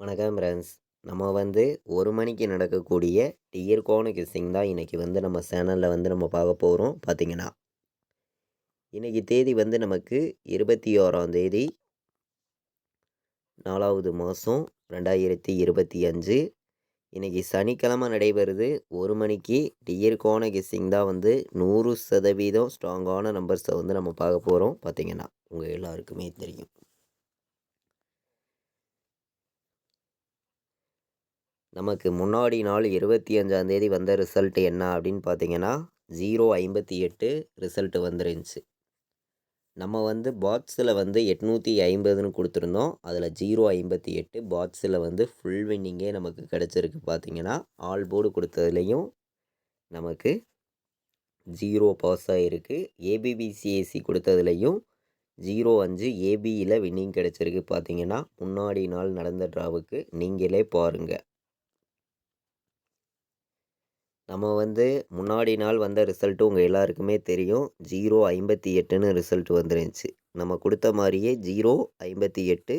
வணக்கம் ஃப்ரெண்ட்ஸ். நம்ம வந்து 1 மணிக்கு நடக்கக்கூடிய டியர்கோன கெஸ்ஸிங் தான் இன்றைக்கி வந்து நம்ம சேனலில் வந்து நம்ம பார்க்க போகிறோம். பார்த்தீங்கன்னா இன்றைக்கி தேதி வந்து நமக்கு 21ஆம் தேதி 4வது மாதம் 2025. இன்றைக்கி சனிக்கிழமை நடைபெறுது. 1 மணிக்கு டியர்கோன கெஸ்ஸிங் தான் வந்து 100% ஸ்ட்ராங்கான நம்பர்ஸை வந்து நம்ம பார்க்க போகிறோம். பார்த்தீங்கன்னா உங்கள் எல்லாருக்குமே தெரியும். நமக்கு முன்னாடி நாள் 25ஆம் தேதி வந்த ரிசல்ட் என்ன அப்படின்னு பார்த்தீங்கன்னா 058 ரிசல்ட் வந்துருந்துச்சு. நம்ம வந்து பாக்ஸில் வந்து 850ன்னு கொடுத்துருந்தோம். அதில் 058 பாக்ஸில் வந்து ஃபுல் வின்னிங்கே நமக்கு கிடச்சிருக்கு. பார்த்தீங்கன்னா ஆல் போர்டு கொடுத்ததுலேயும் நமக்கு 0 பாஸ் ஆகிருக்கு. ஏபிபிசிஏசி கொடுத்ததுலேயும் 05 ஏபியில் வின்னிங் கிடச்சிருக்கு. பார்த்தீங்கன்னா முன்னாடி நாள் நடந்த ட்ராவுக்கு நீங்களே பாருங்கள். நம்ம வந்து முன்னாடி நாள் வந்த ரிசல்ட்டு உங்கள் எல்லாருக்குமே தெரியும். 058ன்னு ரிசல்ட் வந்துருந்துச்சு. நம்ம கொடுத்த மாதிரியே 058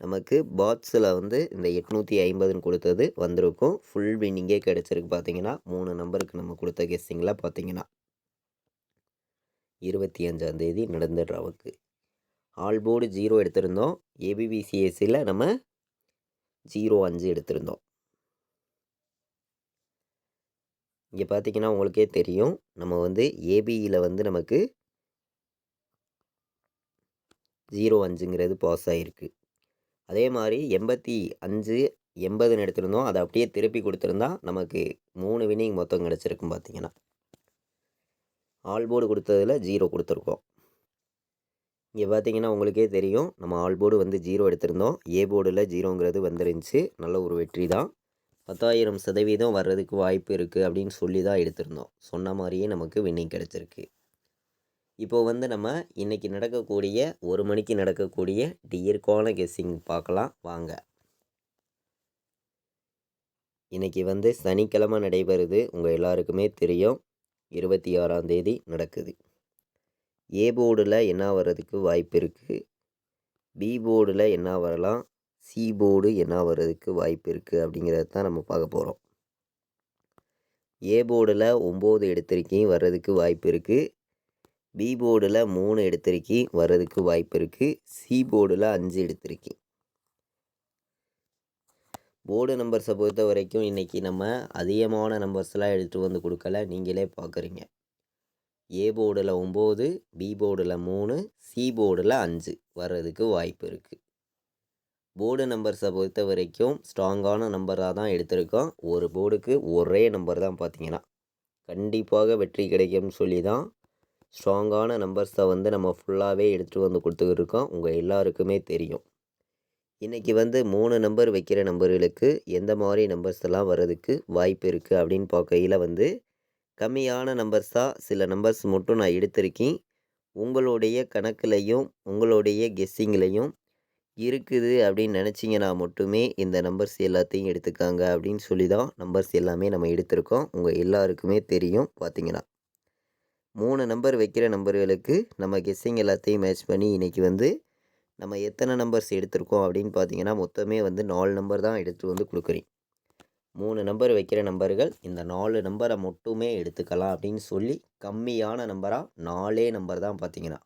நமக்கு பாக்ஸில் வந்து இந்த 850ன்னு கொடுத்தது வந்திருக்கும். ஃபுல் வின்னிங்கே கிடச்சிருக்கு. பார்த்தீங்கன்னா 3 நம்பருக்கு நம்ம கொடுத்த கெஸ்ஸிங்கில் பார்த்தீங்கன்னா 25ஆம் தேதி நடந்த ட்ராவுக்கு ஆல் போர்டு 0 எடுத்திருந்தோம். ஏபிபிசிஎஸ்சியில் நம்ம 05 எடுத்திருந்தோம். இங்கே பார்த்தீங்கன்னா உங்களுக்கே தெரியும். நம்ம வந்து ஏபியில் வந்து நமக்கு 05ங்கிறது பாஸ் ஆகிருக்கு. அதே மாதிரி 85 80ன்னு எடுத்திருந்தோம். அதை அப்படியே திருப்பி கொடுத்துருந்தா நமக்கு 3 வின்னிங் மொத்தம் கிடச்சிருக்கும். பார்த்தீங்கன்னா ஆல் போர்டு கொடுத்ததில் 0 கொடுத்துருக்கோம். இங்கே பார்த்தீங்கன்னா உங்களுக்கே தெரியும். நம்ம ஆல் போர்டு வந்து 0 எடுத்திருந்தோம். ஏ போர்டில் 0ங்கிறது வந்துருந்துச்சு. நல்ல ஒரு வெற்றி தான். 10,000% வர்றதுக்கு வாய்ப்பு இருக்குது அப்படின்னு சொல்லி தான் எடுத்திருந்தோம். சொன்ன மாதிரியே நமக்கு வின்னிங் கிடச்சிருக்கு. இப்போது வந்து நம்ம இன்றைக்கி நடக்கக்கூடிய 1 மணிக்கு நடக்கக்கூடிய டியர்கோன கெஸ்ஸிங் பார்க்கலாம் வாங்க. இன்றைக்கி வந்து சனிக்கிழமை நடைபெறுது. உங்கள் எல்லாருக்குமே தெரியும். 26ஆம் தேதி நடக்குது. ஏ போர்டில் என்ன வர்றதுக்கு வாய்ப்பு இருக்குது, பி போர்டில் என்ன வரலாம், சி போர்டு என்ன வர்றதுக்கு வாய்ப்பு இருக்குது அப்படிங்கிறத தான் நம்ம பார்க்க போகிறோம். ஏ போர்டில் 9 எடுத்திருக்கீங்க வர்றதுக்கு வாய்ப்பு இருக்குது. பி போர்டில் 3 எடுத்திருக்கி வர்றதுக்கு வாய்ப்பு இருக்குது. சி போர்டில் 5 எடுத்திருக்கி. போர்டு நம்பர்ஸை பொறுத்த வரைக்கும் இன்றைக்கி நம்ம அதிகமான நம்பர்ஸ்லாம் எடுத்துகிட்டு வந்து கொடுக்கல. நீங்களே பார்க்குறீங்க. ஏ போர்டில் 9, பி போர்டில் 3, சி போர்டில் 5 வர்றதுக்கு வாய்ப்பு இருக்குது. போர்டு நம்பர்ஸை பொறுத்த வரைக்கும் ஸ்ட்ராங்கான நம்பராக தான் எடுத்திருக்கோம். ஒரு போர்டுக்கு ஒரே நம்பர் தான். பார்த்தீங்கன்னா கண்டிப்பாக வெற்றி கிடைக்கும்னு சொல்லி தான் ஸ்ட்ராங்கான நம்பர்ஸை வந்து நம்ம ஃபுல்லாகவே எடுத்துகிட்டு வந்து கொடுத்துருக்கோம். உங்கள் எல்லாருக்குமே தெரியும். இன்றைக்கி வந்து 3 நம்பர் வைக்கிற நம்பர்களுக்கு எந்த மாதிரி நம்பர்ஸ் எல்லாம் வர்றதுக்கு வாய்ப்பு இருக்குது அப்படின்னு பார்க்கையில் வந்து கம்மியான நம்பர்ஸாக சில நம்பர்ஸ் மட்டும் நான் எடுத்திருக்கேன். உங்களுடைய கணக்குலையும் உங்களுடைய கெஸ்ஸிங்லையும் இருக்குது அப்படின்னு நினச்சிங்கன்னா மட்டுமே இந்த நம்பர்ஸ் எல்லாத்தையும் எடுத்துக்காங்க அப்படின்னு சொல்லி தான் நம்பர்ஸ் எல்லாமே நம்ம எடுத்திருக்கோம். உங்கள் எல்லாருக்குமே தெரியும். பார்த்தீங்கன்னா 3 நம்பர் வைக்கிற நம்பர்களுக்கு நம்ம கெஸ்ஸிங் எல்லாத்தையும் மேட்ச் பண்ணி இன்றைக்கி வந்து நம்ம எத்தனை நம்பர்ஸ் எடுத்திருக்கோம் அப்படின்னு பார்த்தீங்கன்னா மொத்தமே வந்து 4 நம்பர் தான் எடுத்துகிட்டு வந்து கொடுக்குறேன். 3 நம்பர் வைக்கிற நம்பர்கள் இந்த 4 நம்பரை மட்டுமே எடுத்துக்கலாம் அப்படின்னு சொல்லி கம்மியான நம்பராக 4 நம்பர் தான். பார்த்தீங்கன்னா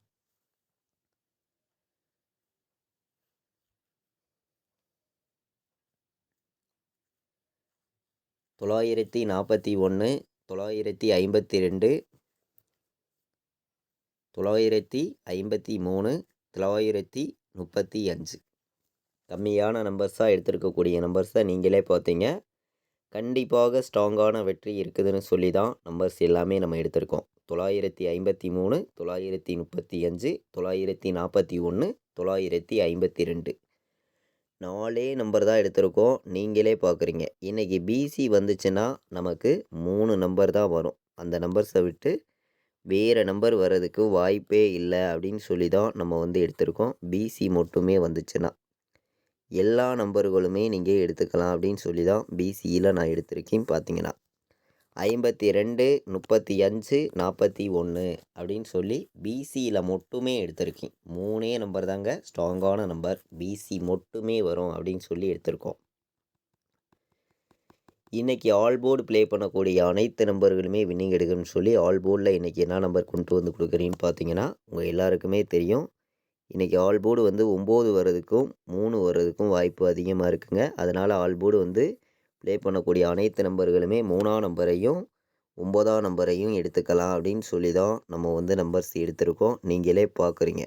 941, 952, 953, 935 கம்மியான நம்பர்ஸாக எடுத்திருக்கக்கூடிய நம்பர்ஸை நீங்களே பார்த்தீங்க. கண்டிப்பாக ஸ்ட்ராங்கான வெற்றி இருக்குதுன்னு சொல்லி தான் நம்பர்ஸ் எல்லாமே நம்ம எடுத்திருக்கோம். 953, 935, 941, 952 4 நம்பர் தான் எடுத்திருக்கோம். நீங்களே பார்க்குறீங்க. இன்றைக்கி பிசி வந்துச்சுன்னா நமக்கு 3 நம்பர் தான் வரும். அந்த நம்பர்ஸை விட்டு வேறு நம்பர் வர்றதுக்கு வாய்ப்பே இல்லை அப்படின்னு சொல்லி தான் நம்ம வந்து எடுத்திருக்கோம். பிசி மட்டுமே வந்துச்சுன்னா எல்லா நம்பர்களுமே நீங்கள் எடுத்துக்கலாம் அப்படின்னு சொல்லி தான் பிசியில் நான் எடுத்திருக்கேன். பார்த்தீங்கன்னா 52, 35, 41 அப்படின்னு சொல்லி பிசியில் மட்டுமே எடுத்திருக்கேன். 3 நம்பர் தாங்க ஸ்ட்ராங்கான நம்பர். பிசி மட்டுமே வரும் அப்படின்னு சொல்லி எடுத்திருக்கோம். இன்றைக்கி ஆல் போர்டு ப்ளே பண்ணக்கூடிய அனைத்து நம்பர்களுமே வின்னிங் எடுக்குன்னு சொல்லி ஆல் போர்டில் இன்றைக்கி என்ன நம்பர் கொண்டு வந்து கொடுக்குறீன்னு பார்த்தீங்கன்னா உங்கள் எல்லாருக்குமே தெரியும். இன்றைக்கி ஆல் போர்டு வந்து 9 வர்றதுக்கும் 3 வர்றதுக்கும் வாய்ப்பு அதிகமாக இருக்குங்க. அதனால் ஆல் போர்டு வந்து ப்ளே பண்ணக்கூடிய அனைத்து நம்பர்களுமே 3ஆம் நம்பரையும் 9ஆம் நம்பரையும் எடுத்துக்கலாம் அப்படின்னு சொல்லி தான் நம்ம வந்து நம்பர்ஸ் எடுத்திருக்கோம். நீங்களே பார்க்குறீங்க.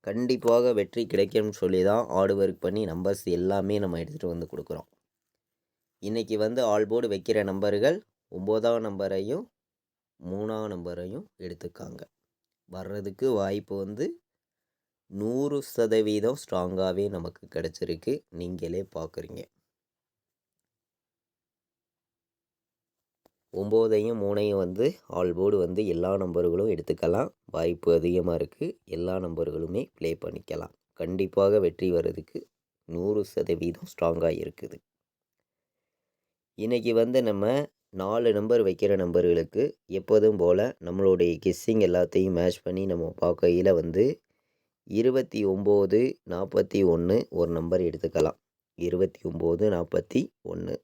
கண்டிப்பாக வெற்றி கிடைக்கும்னு சொல்லி தான் ஹார்ட் ஒர்க் பண்ணி நம்பர்ஸ் எல்லாமே நம்ம எடுத்துகிட்டு வந்து கொடுக்குறோம். இன்றைக்கி வந்து ஆல் போர்டு வைக்கிற நம்பர்கள் 9ஆம் நம்பரையும் 3ஆம் நம்பரையும் எடுத்துக்காங்க. வர்றதுக்கு வாய்ப்பு வந்து 100% ஸ்ட்ராங்காகவே நமக்கு கிடச்சிருக்கு. நீங்களே பார்க்குறீங்க. 9ஐயும் 3ஐயும் வந்து ஆல் போர்டு வந்து எல்லா நம்பர்களும் எடுத்துக்கலாம். வாய்ப்பு அதிகமாக இருக்குது. எல்லா நம்பர்களுமே ப்ளே பண்ணிக்கலாம். கண்டிப்பாக வெற்றி வர்றதுக்கு 100% ஸ்ட்ராங்காக இருக்குது. இன்றைக்கி வந்து நம்ம 4 நம்பர் வைக்கிற நம்பர்களுக்கு எப்போதும் போல் நம்மளுடைய கெஸ்ஸிங் எல்லாத்தையும் மேட்ச் பண்ணி நம்ம பார்க்கையில் வந்து 29, 41 ஒரு நம்பர் எடுத்துக்கலாம். 29, 41.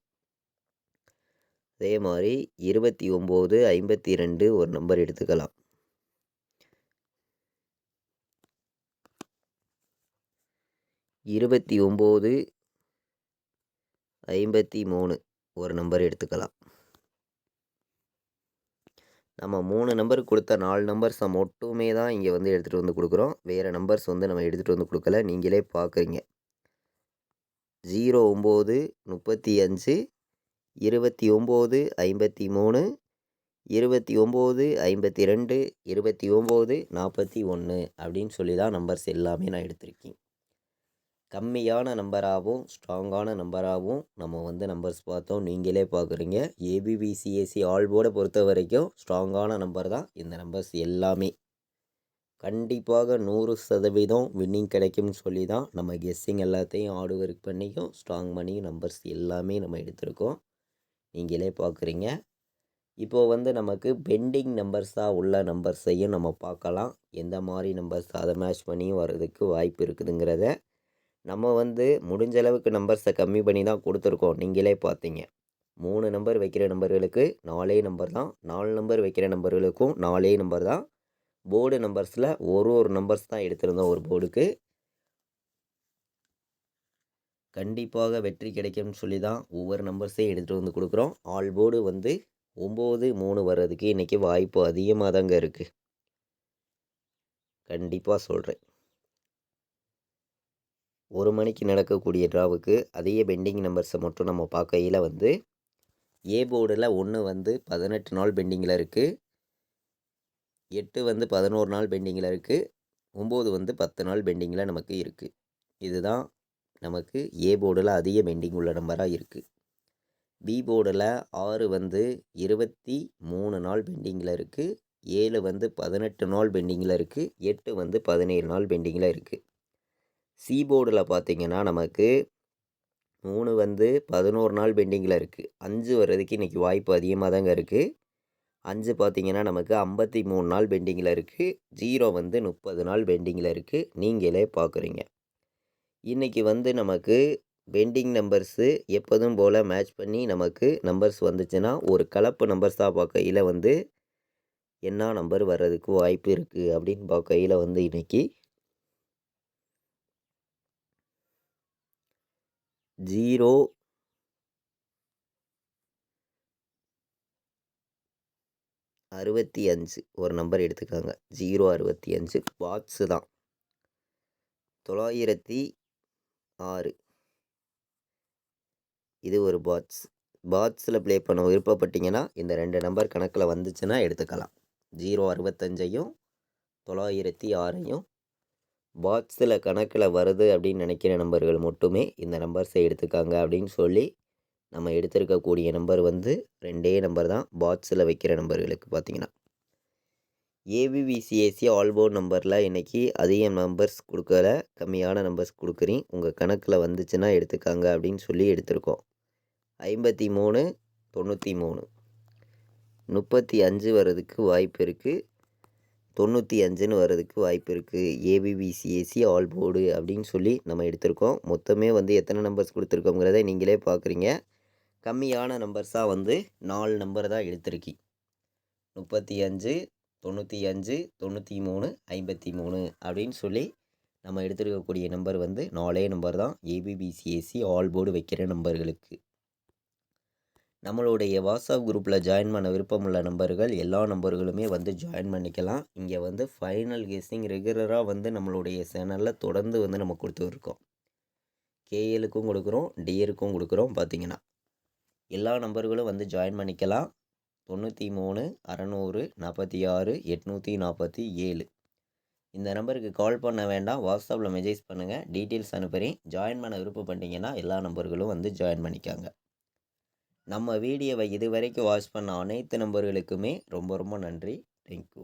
அதே மாதிரி 29, 52 ஒரு நம்பர் எடுத்துக்கலாம். 29, 53 ஒரு நம்பர் எடுத்துக்கலாம். நம்ம 3 நம்பர் கொடுத்த 4 நம்பர்ஸை மட்டுமே தான் இங்கே வந்து எடுத்துகிட்டு வந்து கொடுக்குறோம். வேறு நம்பர்ஸ் வந்து நம்ம எடுத்துகிட்டு வந்து கொடுக்கல. நீங்களே பார்க்குறீங்க. 09, 35, 29, 53, 29, 52, 29, 41 அப்படின்னு சொல்லி தான் நம்பர்ஸ் எல்லாமே நான் எடுத்திருக்கேன். கம்மியான நம்பராகவும் ஸ்ட்ராங்கான நம்பராகவும் நம்ம வந்து நம்பர்ஸ் பார்த்தோம். நீங்களே பார்க்குறீங்க. ஏபிபிசிஎஸ்சி ஆல் போர்டை பொறுத்த வரைக்கும் ஸ்ட்ராங்கான நம்பர் தான் இந்த நம்பர்ஸ் எல்லாமே. கண்டிப்பாக 100% வின்னிங் கிடைக்கும்னு சொல்லி தான் நம்ம கெஸ்ஸிங் எல்லாத்தையும் ஹார்ட் ஒர்க் பண்ணியும் ஸ்ட்ராங் பண்ணி நம்பர்ஸ் எல்லாமே நம்ம எடுத்திருக்கோம். நீங்களே பார்க்குறீங்க. இப்போது வந்து நமக்கு பெண்டிங் நம்பர்ஸாக உள்ள நம்பர்ஸையும் நம்ம பார்க்கலாம். எந்த மாதிரி நம்பர்ஸ் அதை மேட்ச் பண்ணியும் வர்றதுக்கு வாய்ப்பு இருக்குதுங்கிறத நம்ம வந்து முடிஞ்ச அளவுக்கு நம்பர்ஸை கம்மி பண்ணி தான் கொடுத்துருக்கோம். நீங்களே பார்த்தீங்க. 3 நம்பர் வைக்கிற நம்பர்களுக்கு 4 நம்பர் தான். 4 நம்பர் வைக்கிற நம்பர்களுக்கும் 4 நம்பர் தான். போர்டு நம்பர்ஸில் ஒரு நம்பர்ஸ் தான் எடுத்திருந்தோம் ஒரு போர்டுக்கு. கண்டிப்பாக வெற்றி கிடைக்கும்னு சொல்லி தான் ஒவ்வொரு நம்பர்ஸையும் எடுத்துகிட்டு வந்து கொடுக்குறோம். ஆல் போர்டு வந்து 9, 3 வர்றதுக்கு இன்றைக்கி வாய்ப்பு அதிகமாக தாங்க இருக்குது. கண்டிப்பாக சொல்கிறேன். 1 மணிக்கு நடக்கக்கூடிய ட்ராவுக்கு அதே பெண்டிங் நம்பர்ஸை மட்டும் நம்ம பார்க்கையில் வந்து ஏ போர்டில் 1 வந்து 18 நாள் பெண்டிங்கில் இருக்குது. 8 வந்து 11 நாள் பெண்டிங்கில் இருக்குது. 9 வந்து 10 நாள் பெண்டிங்கில் நமக்கு இருக்குது. இதுதான் நமக்கு ஏ போர்டில் அதிக பெண்டிங் உள்ள நம்பராக இருக்குது. பி போர்டில் 6 வந்து 23 நாள் பெண்டிங்கில் இருக்குது. 7 வந்து 18 நாள் பெண்டிங்கில் இருக்குது. 8 வந்து 17 நாள் பெண்டிங்கில் இருக்குது. சி போர்டில் பார்த்திங்கன்னா நமக்கு 3 வந்து 11 நாள் பெண்டிங்கில் இருக்குது. 5 வர்றதுக்கு இன்றைக்கி வாய்ப்பு அதிகமாக தாங்க இருக்குது. 5 பார்த்திங்கன்னா நமக்கு 53 நாள் பெண்டிங்கில் இருக்குது. 0 வந்து 30 நாள் பெண்டிங்கில் இருக்குது. நீங்களே பார்க்குறீங்க. இன்றைக்கி வந்து நமக்கு பெண்டிங் நம்பர்ஸு எப்போதும் போல் மேட்ச் பண்ணி நமக்கு நம்பர்ஸ் வந்துச்சுன்னா ஒரு கலப்பு நம்பர்ஸாக பார்க்கையில் வந்து என்ன நம்பர் வர்றதுக்கு வாய்ப்பு இருக்குது அப்படின்னு பார்க்கையில் வந்து இன்றைக்கி 0, 65 ஒரு நம்பர் எடுத்துக்காங்க. 065 பாட்ஸு தான். 906 இது ஒரு பாட்ஸ். பாட்ஸில் ப்ளே பண்ண விருப்பப்பட்டீங்கன்னா இந்த 2 நம்பர் கணக்கில் வந்துச்சுன்னா எடுத்துக்கலாம். 065ஐயும் 906ஐயும் பாட்ஸில் கணக்கில் வருது அப்படின்னு நினைக்கிற நம்பர்கள் மட்டுமே இந்த நம்பர்ஸை எடுத்துக்காங்க அப்படின்னு சொல்லி நம்ம எடுத்திருக்கக்கூடிய நம்பர் வந்து 2 நம்பர் தான் பாட்ஸில் வைக்கிற நம்பர்களுக்கு பார்த்திங்கன்னா. ஏபிபிசிஎஸ்சி ஆல் போர்டு நம்பரில் இன்றைக்கி அதிக நம்பர்ஸ் கொடுக்கல, கம்மியான நம்பர்ஸ் கொடுக்குறீங்க. உங்கள் கணக்கில் வந்துச்சுன்னா எடுத்துக்காங்க அப்படின்னு சொல்லி எடுத்திருக்கோம். 53, 93 35 வர்றதுக்கு வாய்ப்பு இருக்குது. 95ன்னு வர்றதுக்கு வாய்ப்பு இருக்குது. ஏபிபிசிஎஸ்சி ஆல் போர்டு அப்படின்னு சொல்லி நம்ம எடுத்திருக்கோம். மொத்தமே வந்து எத்தனை நம்பர்ஸ் கொடுத்துருக்கோங்கிறத நீங்களே பார்க்குறீங்க. கம்மியான நம்பர்ஸாக வந்து 4 நம்பர் தான் எடுத்திருக்கி. 35, 95, 93, 53 அப்படின்னு சொல்லி நம்ம எடுத்துருக்கக்கூடிய நம்பர் வந்து 4 நம்பர் தான் ஏபிபிசிஎஸ்சி ஆல் போர்டு வைக்கிற நம்பர்களுக்கு. நம்மளுடைய வாட்ஸ்அப் குரூப்பில் ஜாயின் பண்ண விருப்பமுள்ள நம்பர்கள் எல்லா நம்பர்களுமே வந்து ஜாயின் பண்ணிக்கலாம். இங்கே வந்து ஃபைனல் கெஸ்ஸிங் ரெகுலராக வந்து நம்மளுடைய சேனலில் தொடர்ந்து வந்து நம்ம கொடுத்துருக்கோம். கேஎலுக்கும் கொடுக்குறோம், டிஎருக்கும் கொடுக்குறோம். பார்த்தீங்கன்னா எல்லா நம்பர்களும் வந்து ஜாயின் பண்ணிக்கலாம். 93 600 46 847 இந்த நம்பருக்கு கால் பண்ண வேண்டாம். வாட்ஸ்அப்பில் மெசேஜ் பண்ணுங்கள், டீட்டெயில்ஸ் அனுப்புகிறேன். ஜாயின் பண்ண விருப்பப்பட்டீங்கன்னா எல்லா நம்பர்களும் வந்து ஜாயின் பண்ணிக்காங்க. நம்ம வீடியோவை இதுவரைக்கும் வாட்ச் பண்ண அனைத்து நம்பர்களுக்குமே ரொம்ப ரொம்ப நன்றி. தேங்க்யூ.